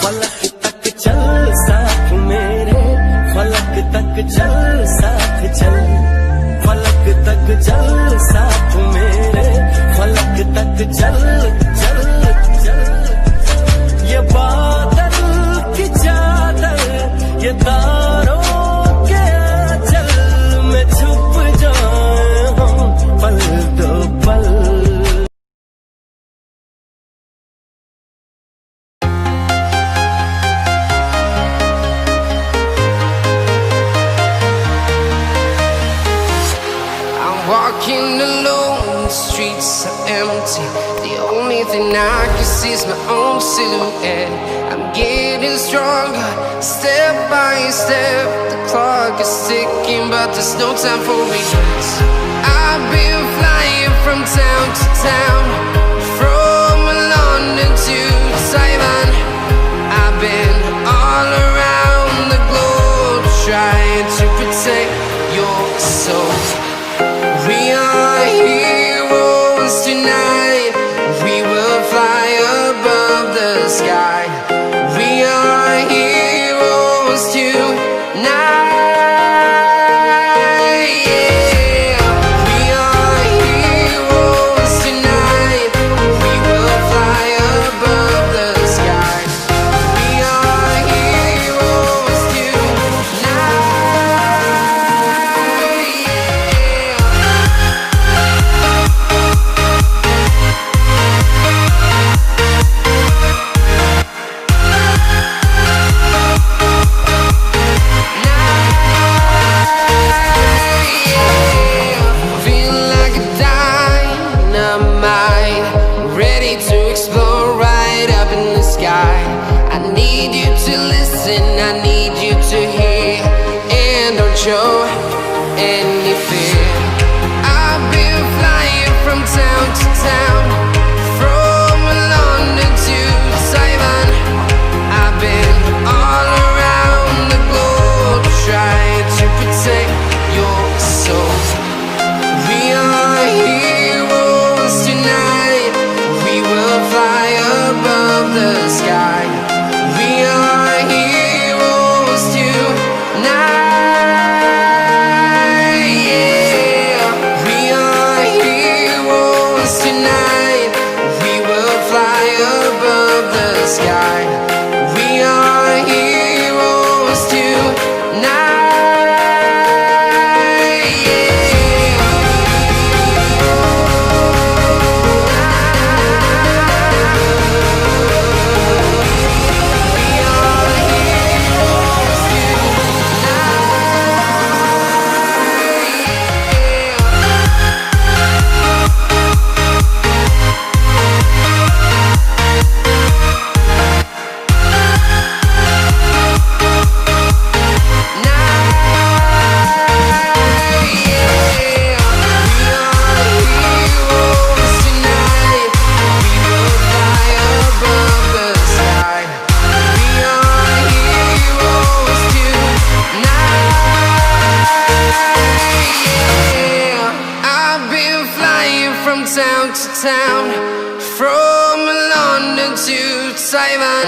फलक तक चल साथ मेरे, फलक तक चल साथ चल, फलक तक चल साथ मेरे, फलक तक चल चल चल। ये बादल की चादर, ये तारों के आंचल में छुप जाए हम पल दो पल। Walking alone, the streets are empty. The only thing I can see is my own silhouette. I'm getting stronger, step by step. The clock is ticking, but there's no time for regrets. I've been flying from town to town, from London to Taiwan. I've been all around the globe, trying to protect your soul. We are heroes tonight. We will fly above the sky. We are heroes tonight. Yeah. We are heroes tonight. We will fly above the sky. We are heroes tonight. I need you to hear and don't show any fear. I've been flying from town to town, from London to Taiwan. I've been all around the globe, trying to protect your soul. We are heroes tonight. We will fly above the sky. We are heroes tonight. Yeah. We are heroes tonight. We will fly above the sky. We are heroes tonight. Yeah. Town, from London to Taiwan.